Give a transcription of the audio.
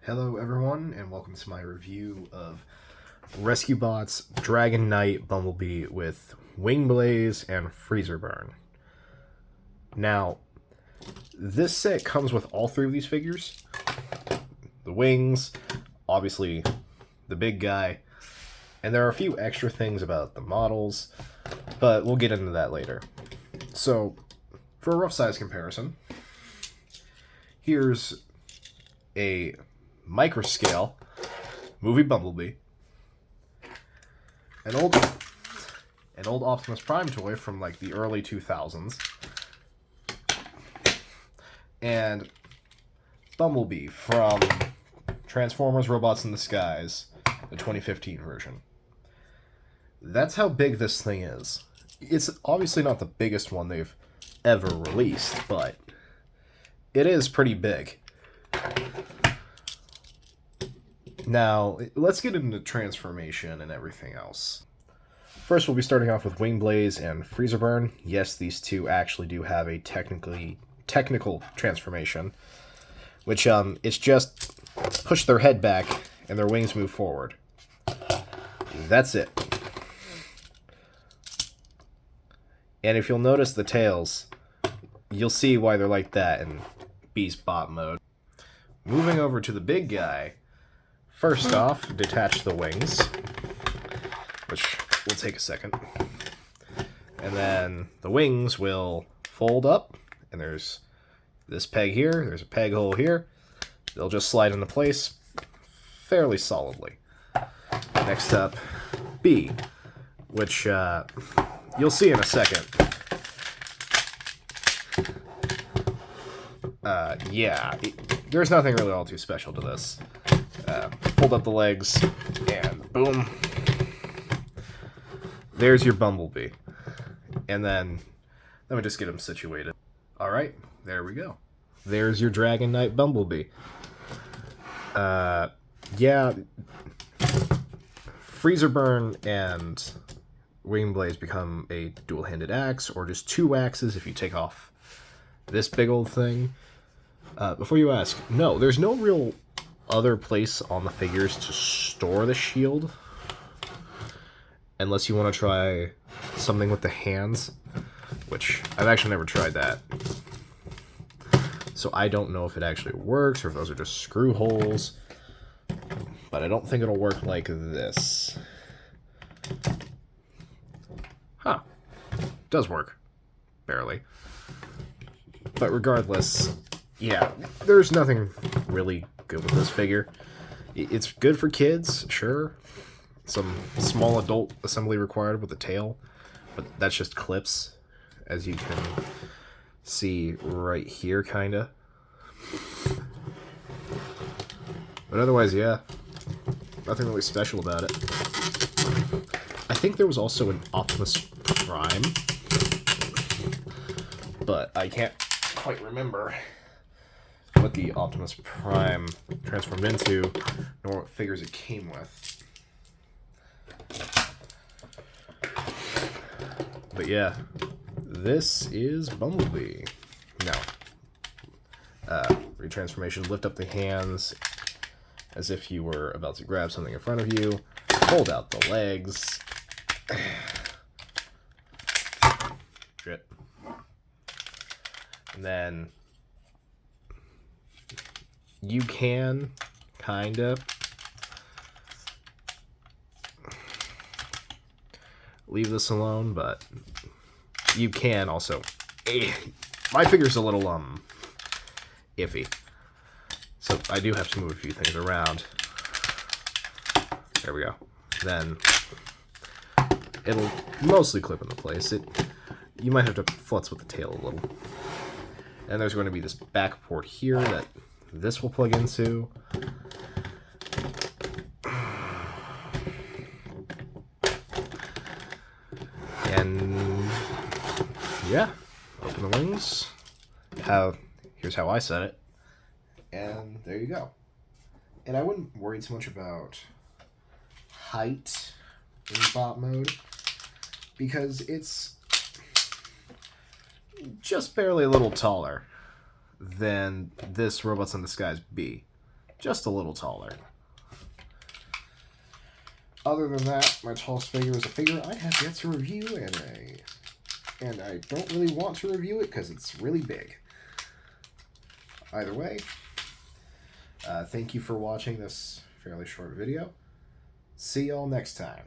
Hello everyone, and welcome to my review of Rescue Bot's Dragon Knight Bumblebee with Wingblaze and Freezerburn. Now, this set comes with all three of these figures. The wings, obviously the big guy, and there are a few extra things about the models, but we'll get into that later. So, for a rough size comparison, here's a microscale movie Bumblebee, an old Optimus Prime toy from like the early 2000s, and Bumblebee from Transformers Robots in the Skies, the 2015 version. That's how big this thing is. It's obviously not the biggest one they've ever released, but it is pretty big. Now, let's get into transformation and everything else. First, we'll be starting off with Wingblaze and Freezerburn. Yes, these two actually do have a technical transformation, which it's just push their head back and their wings move forward. That's it. And if you'll notice the tails, you'll see why they're like that in Beast Bot mode. Moving over to the big guy. First off, detach the wings, which will take a second. And then the wings will fold up, and there's this peg here, there's a peg hole here. They'll just slide into place fairly solidly. Next up, B, which you'll see in a second. There's nothing really all too special to this. Fold up the legs, and boom. There's your Bumblebee. And then, let me just get him situated. Alright, there we go. There's your Dragon Knight Bumblebee. Freezerburn and Wingblaze become a dual-handed axe, or just two axes if you take off this big old thing. Before you ask, no, there's no real other place on the figures to store the shield, unless you want to try something with the hands, which I've actually never tried that. So I don't know if it actually works, or if those are just screw holes, but I don't think it'll work like this. Huh. It does work. Barely. But regardless, yeah, there's nothing really good with this figure. It's good for kids, sure. Some small adult assembly required with the tail, but that's just clips, as you can see right here, kinda. But otherwise, yeah, nothing really special about it. I think there was also an Optimus Prime, but I can't quite remember what the Optimus Prime transformed into, nor what figures it came with. But yeah, this is Bumblebee. Now, retransformation, lift up the hands as if you were about to grab something in front of you, hold out the legs. Shit. And then you can kind of leave this alone, but you can also. My figure's a little iffy, so I do have to move a few things around. There we go. Then it'll mostly clip into place. You might have to futz with the tail a little. And there's going to be this back port here that this will plug into. And yeah, open the wings. Here's how I set it. And there you go. And I wouldn't worry too much about height in bot mode, because it's just barely a little taller than this Robots in the Skies B. just a little taller. Other than that, my tallest figure is a figure I have yet to review, and I don't really want to review it because it's really big. Either way, thank you for watching this fairly short video. See y'all next time.